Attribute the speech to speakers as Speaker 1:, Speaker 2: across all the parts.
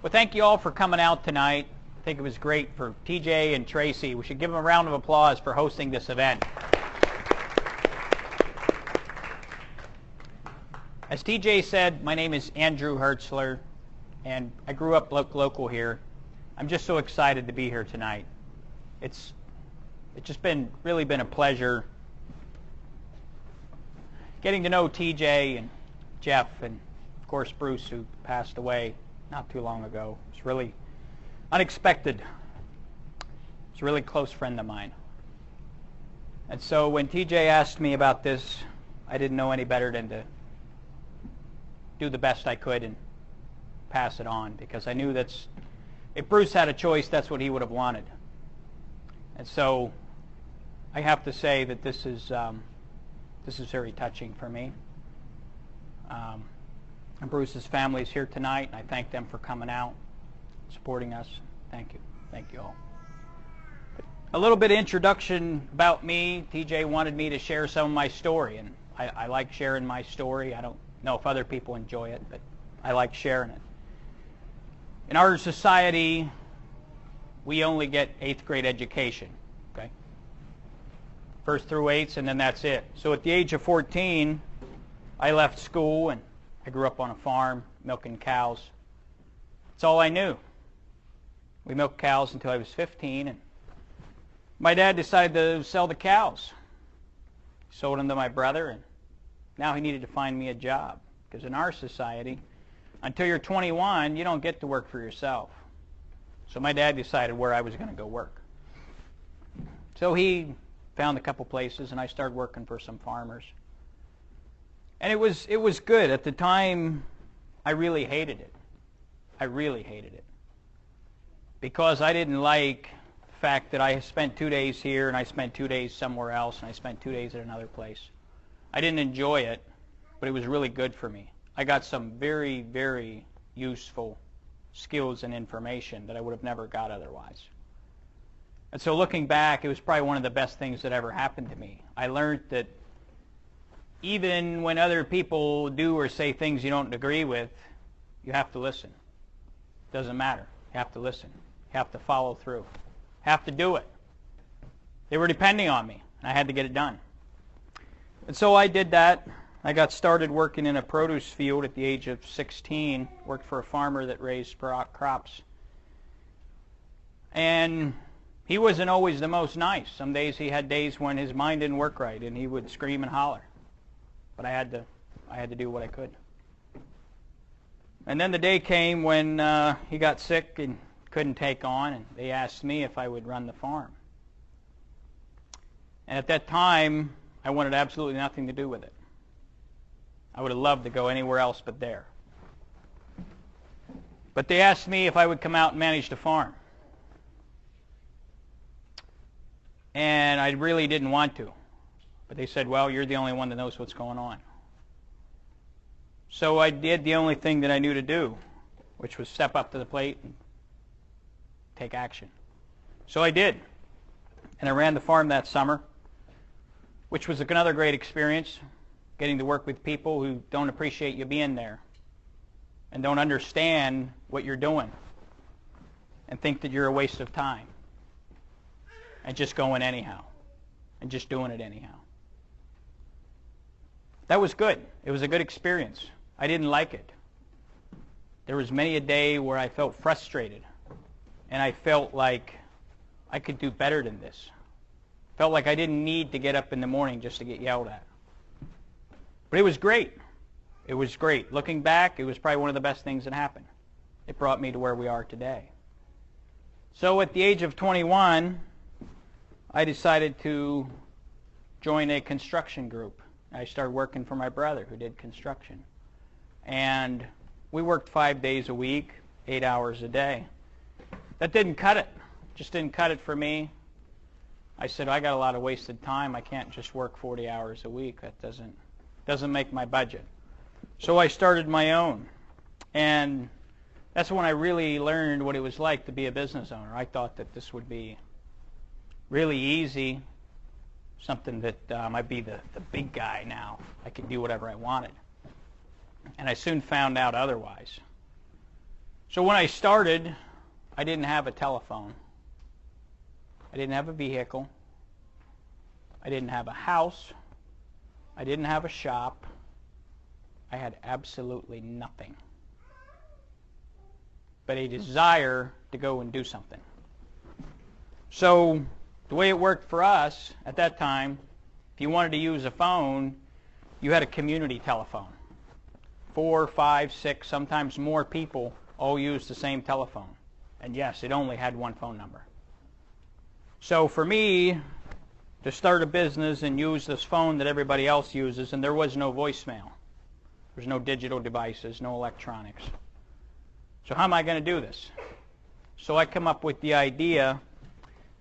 Speaker 1: Well, thank you all for coming out tonight. I think it was great for TJ and Tracy. We should give them a round of applause for hosting this event. As TJ said, my name is Andrew Hertzler, and I grew up local here. I'm just so excited to be here tonight. It's just really been a pleasure getting to know TJ and Jeff and, of course, Bruce, who passed away not too long ago. It's really unexpected. He's a really close friend of mine. And so when TJ asked me about this, I didn't know any better than to do the best I could and pass it on, because I knew if Bruce had a choice, that's what he would have wanted. And so I have to say that this is very touching for me. And Bruce's family is here tonight, and I thank them for coming out, supporting us. Thank you. Thank you all. A little bit of introduction about me. TJ wanted me to share some of my story, and I like sharing my story. I don't know if other people enjoy it, but I like sharing it. In our society, we only get 8th grade education, okay? 1st through 8th, and then that's it. So at the age of 14, I left school, and I grew up on a farm, milking cows. That's all I knew. We milked cows until I was 15, and my dad decided to sell the cows. He sold them to my brother, and now he needed to find me a job, because in our society, until you're 21, you don't get to work for yourself. So my dad decided where I was going to go work. So he found a couple places, and I started working for some farmers. And it was good. At the time, I really hated it. I really hated it. Because I didn't like the fact that I spent 2 days here, and I spent 2 days somewhere else, and I spent 2 days at another place. I didn't enjoy it, but it was really good for me. I got some very, very useful skills and information that I would have never got otherwise. And so looking back, it was probably one of the best things that ever happened to me. I learned that even when other people do or say things you don't agree with, you have to listen. It doesn't matter. You have to listen. You have to follow through. You have to do it. They were depending on me, and I had to get it done. And so I did that. I got started working in a produce field at the age of 16, worked for a farmer that raised crops. And he wasn't always the most nice. Some days he had days when his mind didn't work right, and he would scream and holler. But I had to do what I could. And then the day came when he got sick and couldn't take on, and they asked me if I would run the farm. And at that time, I wanted absolutely nothing to do with it. I would have loved to go anywhere else but there. But they asked me if I would come out and manage the farm. And I really didn't want to. But they said, well, you're the only one that knows what's going on. So I did the only thing that I knew to do, which was step up to the plate and take action. So I did. And I ran the farm that summer, which was another great experience, getting to work with people who don't appreciate you being there and don't understand what you're doing and think that you're a waste of time and just going anyhow and just doing it anyhow. That was good. It was a good experience. I didn't like it. There was many a day where I felt frustrated, and I felt like I could do better than this. Felt like I didn't need to get up in the morning just to get yelled at. But it was great. It was great. Looking back, it was probably one of the best things that happened. It brought me to where we are today. So at the age of 21, I decided to join a construction group. I started working for my brother who did construction. And we worked 5 days a week, 8 hours a day. That didn't cut it. Just didn't cut it for me. I said, I got a lot of wasted time. I can't just work 40 hours a week. That doesn't make my budget. So I started my own. And that's when I really learned what it was like to be a business owner. I thought that this would be really easy, something that I'd be the big guy now. I could do whatever I wanted. And I soon found out otherwise. So when I started, I didn't have a telephone. I didn't have a vehicle. I didn't have a house. I didn't have a shop. I had absolutely nothing but a desire to go and do something. So the way it worked for us at that time, if you wanted to use a phone, you had a community telephone. 4, 5, 6, sometimes more people all used the same telephone. And yes, it only had one phone number. So for me to start a business and use this phone that everybody else uses, and there was no voicemail. There's no digital devices, no electronics. So how am I going to do this? So I come up with the idea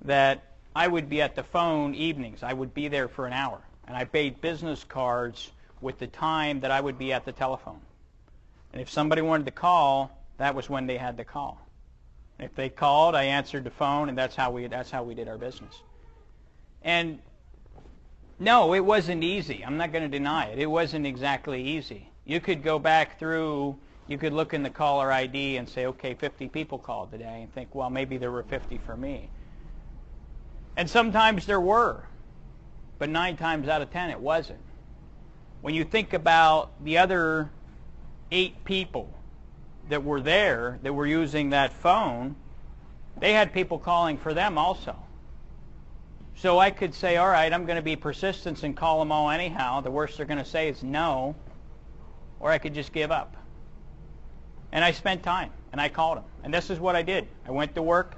Speaker 1: that I would be at the phone evenings. I would be there for an hour. And I made business cards with the time that I would be at the telephone. And if somebody wanted to call, that was when they had to call. And if they called, I answered the phone, and that's how we did our business. And no, it wasn't easy. I'm not going to deny it. It wasn't exactly easy. You could go back through, you could look in the caller ID and say, okay, 50 people called today, and think, well, maybe there were 50 for me. And sometimes there were, but 9 times out of 10 it wasn't. When you think about the other 8 people that were there, that were using that phone, they had people calling for them also. So I could say, all right, I'm going to be persistent and call them all anyhow. The worst they're going to say is no. Or I could just give up. And I spent time, and I called them. And this is what I did. I went to work,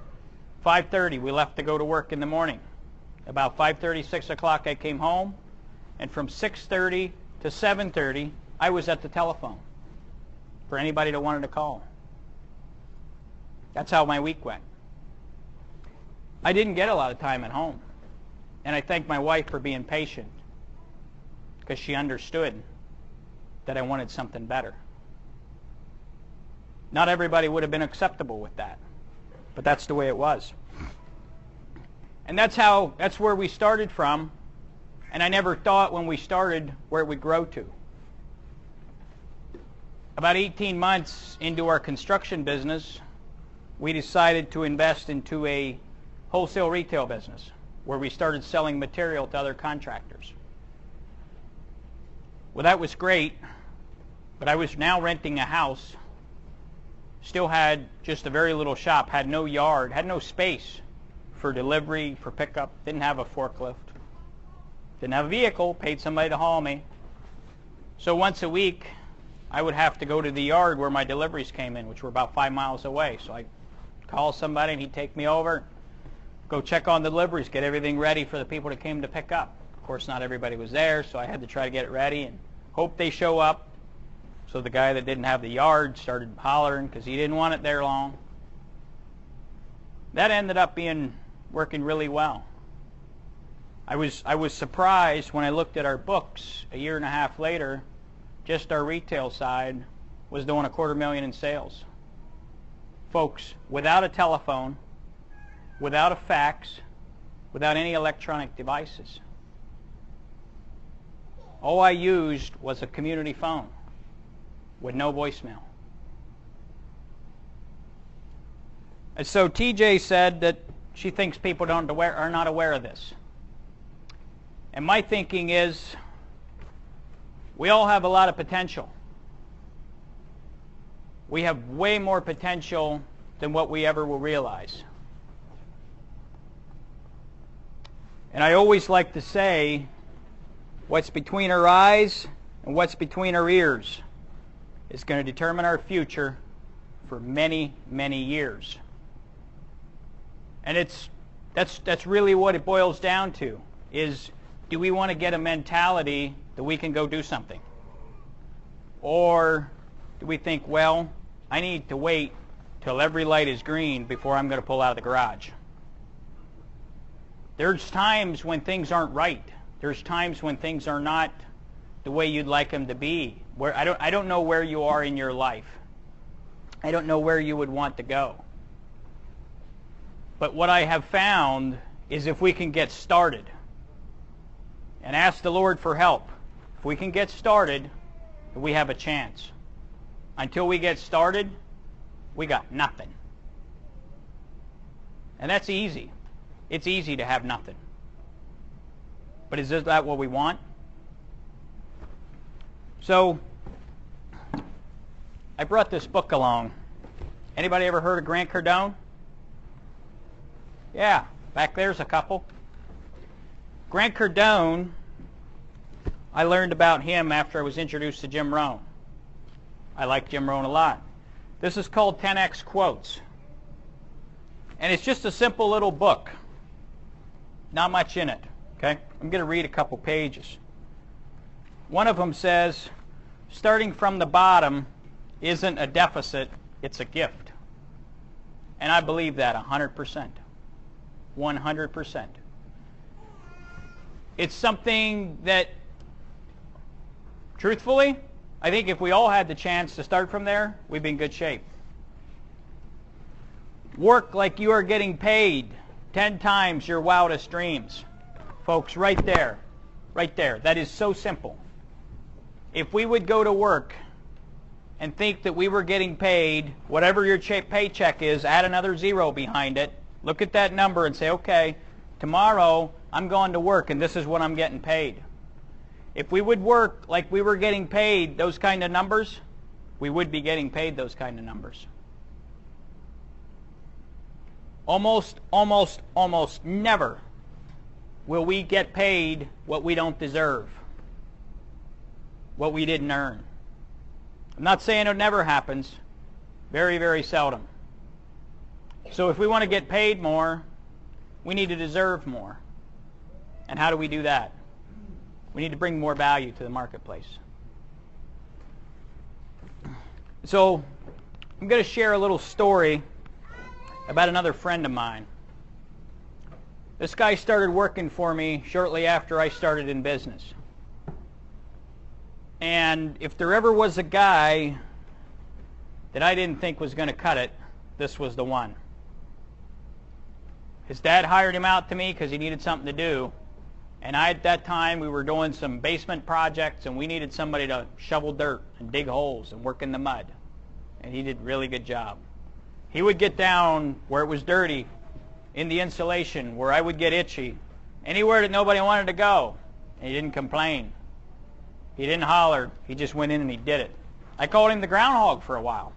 Speaker 1: 5:30. We left to go to work in the morning. About 5:30, 6 o'clock, I came home. And from 6:30 to 7:30, I was at the telephone for anybody that wanted to call. That's how my week went. I didn't get a lot of time at home. And I thank my wife for being patient, because she understood that I wanted something better. Not everybody would have been acceptable with that, but that's the way it was. And that's where we started from, and I never thought when we started where it would grow to. About 18 months into our construction business, we decided to invest into a wholesale retail business, where we started selling material to other contractors. Well, that was great, but I was now renting a house, still had just a very little shop, had no yard, had no space for delivery, for pickup, didn't have a forklift, didn't have a vehicle, paid somebody to haul me. So once a week, I would have to go to the yard where my deliveries came in, which were about 5 miles away. So I'd call somebody and he'd take me over, go check on the deliveries, get everything ready for the people that came to pick up. Of course, not everybody was there, so I had to try to get it ready and hope they show up. So the guy that didn't have the yard started hollering because he didn't want it there long. That ended up working really well. I was surprised when I looked at our books a year and a half later. Just our retail side was doing $250,000 in sales. Folks, without a telephone, without a fax, without any electronic devices. All I used was a community phone with no voicemail. And so TJ said that she thinks people are not aware of this. And my thinking is, we all have a lot of potential. We have way more potential than what we ever will realize. And I always like to say, what's between our eyes and what's between our ears is going to determine our future for many, many years. And that's really what it boils down to, is do we want to get a mentality that we can go do something? Or do we think, well, I need to wait till every light is green before I'm going to pull out of the garage? There's times when things aren't right. There's times when things are not the way you'd like them to be. Where I don't know where you are in your life. I don't know where you would want to go. But what I have found is if we can get started and ask the Lord for help, if we can get started, we have a chance. Until we get started, we got nothing. And that's easy. It's easy to have nothing. But is that what we want? So, I brought this book along. Anybody ever heard of Grant Cardone? Yeah, back there's a couple. Grant Cardone, I learned about him after I was introduced to Jim Rohn. I like Jim Rohn a lot. This is called 10X Quotes. And it's just a simple little book. Not much in it. Okay? I'm going to read a couple pages. One of them says, starting from the bottom isn't a deficit, it's a gift. And I believe that 100%. 100%. It's something that, truthfully, I think if we all had the chance to start from there, we'd be in good shape. Work like you are getting paid 10 times your wildest dreams. Folks, right there. Right there. That is so simple. If we would go to work and think that we were getting paid, whatever your paycheck is, add another zero behind it, look at that number and say, okay, tomorrow I'm going to work and this is what I'm getting paid. If we would work like we were getting paid those kind of numbers, we would be getting paid those kind of numbers. Almost never will we get paid what we don't deserve, what we didn't earn. I'm not saying it never happens. Very, very seldom. So if we want to get paid more, we need to deserve more. And how do we do that? We need to bring more value to the marketplace. So I'm going to share a little story about another friend of mine. This guy started working for me shortly after I started in business. And if there ever was a guy that I didn't think was going to cut it, this was the one. His dad hired him out to me because he needed something to do. And at that time, we were doing some basement projects, and we needed somebody to shovel dirt and dig holes and work in the mud. And he did a really good job. He would get down where it was dirty, in the insulation, where I would get itchy, anywhere that nobody wanted to go. And he didn't complain. He didn't holler. He just went in and he did it. I called him the groundhog for a while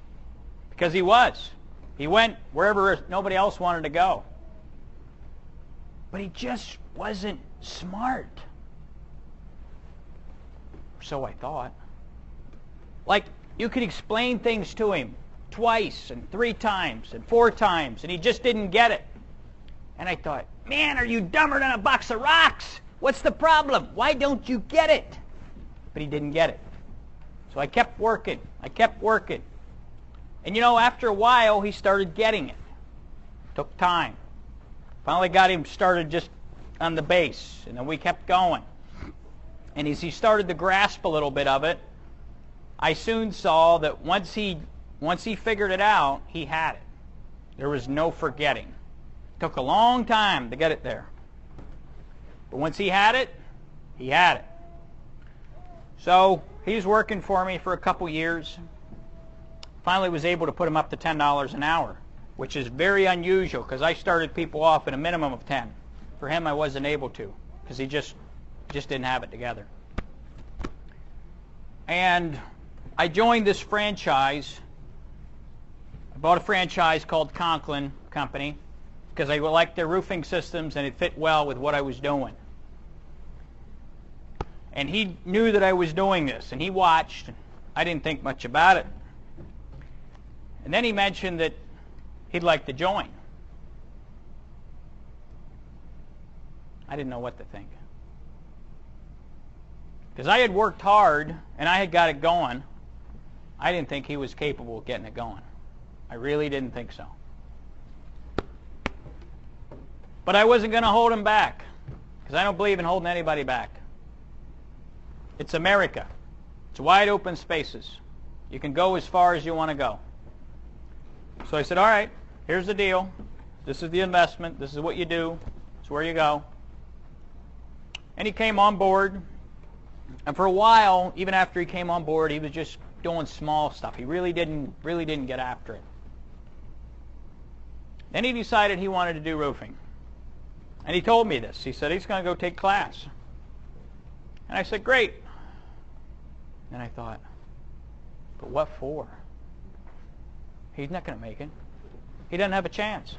Speaker 1: because he was. He went wherever nobody else wanted to go. But he just wasn't smart. So I thought. Like, you could explain things to him twice and 3 times and 4 times, and he just didn't get it. And I thought, man, are you dumber than a box of rocks? What's the problem? Why don't you get it? But he didn't get it. So I kept working. I kept working. And you know, after a while, he started getting it. Took time. Finally got him started just on the base, and then we kept going. And as he started to grasp a little bit of it, I soon saw that once he figured it out, he had it. There was no forgetting. Took a long time to get it there. But once he had it, he had it. So he's working for me for a couple years. Finally was able to put him up to $10 an hour, which is very unusual because I started people off at a minimum of 10. For him, I wasn't able to because he just didn't have it together. And I joined this franchise. I bought a franchise called Conklin Company because I liked their roofing systems and it fit well with what I was doing. And he knew that I was doing this, and he watched. I didn't think much about it. And then he mentioned that he'd like to join. I didn't know what to think. Because I had worked hard, and I had got it going. I didn't think he was capable of getting it going. I really didn't think so. But I wasn't going to hold him back, because I don't believe in holding anybody back. It's America. It's wide open spaces. You can go as far as you want to go. So I said, all right, here's the deal. This is the investment. This is what you do. It's where you go. And he came on board. And for a while, even after he came on board, he was just doing small stuff. He really didn't get after it. Then he decided he wanted to do roofing. And he told me this. He said he's going to go take class. And I said, great. And I thought, but what for? He's not going to make it. He doesn't have a chance.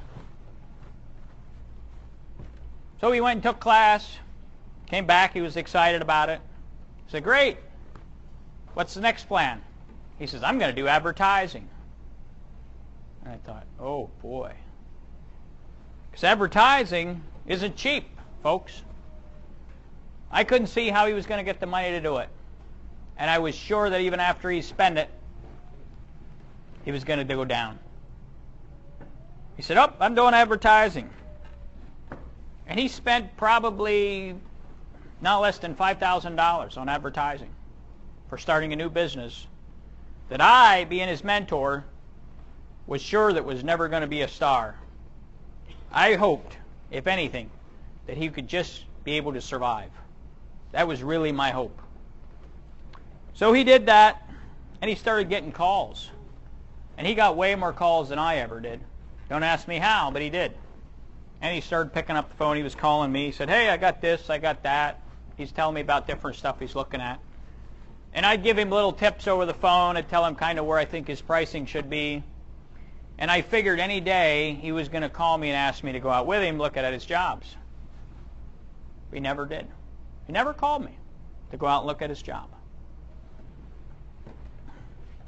Speaker 1: So he went and took class, came back, he was excited about it. I said, great. What's the next plan? He says, I'm going to do advertising. And I thought, oh boy. Because advertising isn't cheap, folks. I couldn't see how he was going to get the money to do it. And I was sure that even after he spent it, he was going to go down. He said, oh, I'm doing advertising. And he spent probably not less than $5,000 on advertising for starting a new business that I, being his mentor, was sure that was never going to be a star. I hoped, if anything, that he could just be able to survive. That was really my hope. So he did that, and he started getting calls. And he got way more calls than I ever did. Don't ask me how, but he did. And he started picking up the phone. He was calling me. He said, hey, I got this, I got that. He's telling me about different stuff he's looking at. And I'd give him little tips over the phone. I'd tell him kind of where I think his pricing should be. And I figured any day he was going to call me and ask me to go out with him, look at his jobs. He never did. He never called me to go out and look at his job.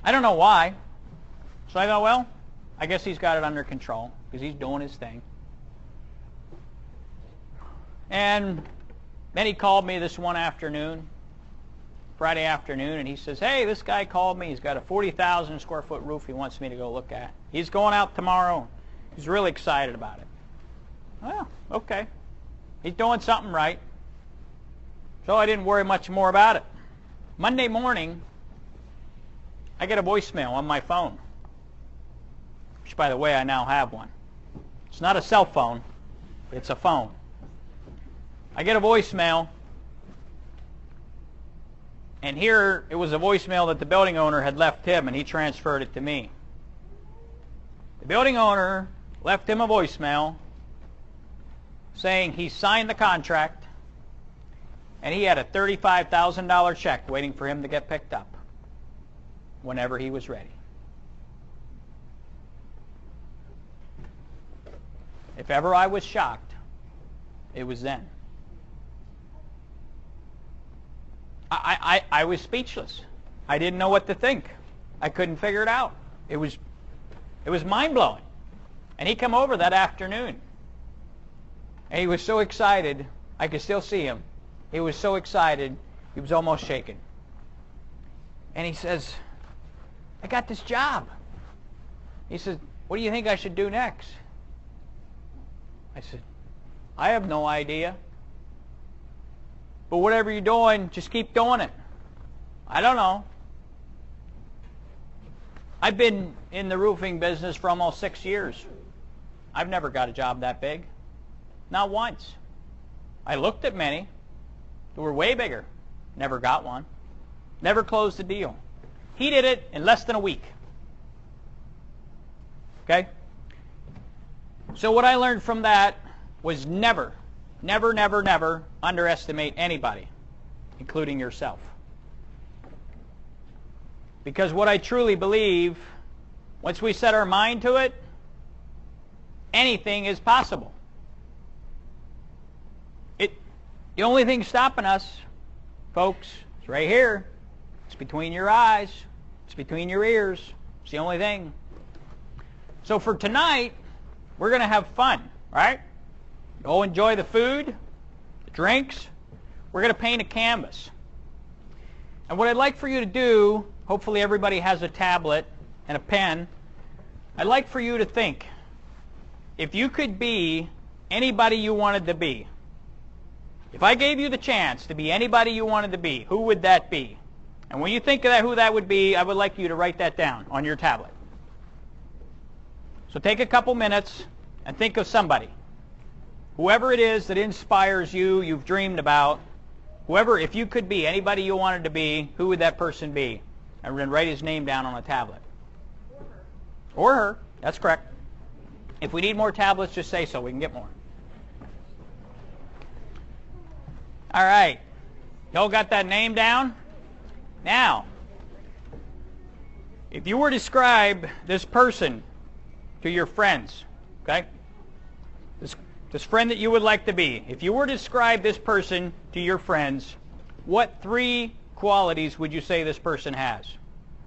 Speaker 1: I don't know why. So I thought, well, I guess he's got it under control because he's doing his thing. And then he called me this one afternoon, Friday afternoon, and he says, hey, this guy called me. He's got a 40,000 square foot roof he wants me to go look at. He's going out tomorrow. He's really excited about it. Well, okay. He's doing something right. So I didn't worry much more about it. Monday morning, I get a voicemail on my phone, which, by the way, I now have one. It's not a cell phone, but it's a phone. I get a voicemail, and here it was a voicemail that the building owner had left him, and he transferred it to me. The building owner left him a voicemail saying he signed the contract, and he had a $35,000 check waiting for him to get picked up whenever he was ready. If ever I was shocked, it was then. I was speechless. I didn't know what to think. I couldn't figure it out. It was mind-blowing. And he came over that afternoon. And he was so excited. I could still see him. He was so excited, he was almost shaking. And he says, I got this job. He says, what do you think I should do next? I said, I have no idea. But whatever you're doing, just keep doing it. I don't know. I've been in the roofing business for almost 6 years. I've never got a job that big. Not once. I looked at many that were way bigger. Never got one. Never closed a deal. He did it in less than a week. Okay? So what I learned from that was never underestimate anybody, including yourself. Because what I truly believe, once we set our mind to it, anything is possible. The only thing stopping us, folks, is right here. It's between your eyes. It's between your ears. It's the only thing. So for tonight, we're going to have fun, right? Go enjoy the food, the drinks. We're going to paint a canvas. And what I'd like for you to do, hopefully everybody has a tablet and a pen. I'd like for you to think, if you could be anybody you wanted to be, if I gave you the chance to be anybody you wanted to be, who would that be? And when you think of that, who that would be, I would like you to write that down on your tablet. So take a couple minutes and think of somebody. Whoever it is that inspires you, you've dreamed about, whoever, if you could be anybody you wanted to be, who would that person be? And then write his name down on a tablet. Or her. That's correct. If we need more tablets, just say so. We can get more. All right. Y'all got that name down? Now, if you were to describe this person to your friends, okay? This friend that you would like to be, if you were to describe this person to your friends, what 3 qualities would you say this person has?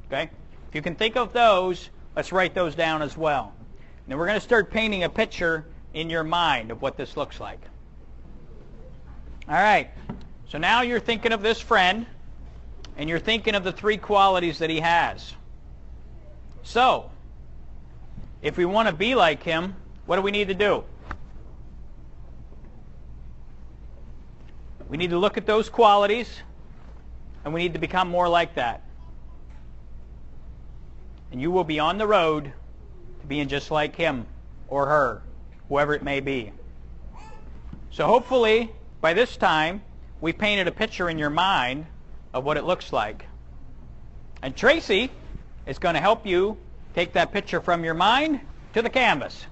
Speaker 1: Okay? If you can think of those, let's write those down as well. And then we're going to start painting a picture in your mind of what this looks like. All right. So now you're thinking of this friend, and you're thinking of the 3 qualities that he has. So, if we want to be like him, what do we need to do? We need to look at those qualities, and we need to become more like that. And you will be on the road to being just like him or her, whoever it may be. So hopefully, by this time, we painted a picture in your mind of what it looks like. And Tracy is going to help you take that picture from your mind to the canvas.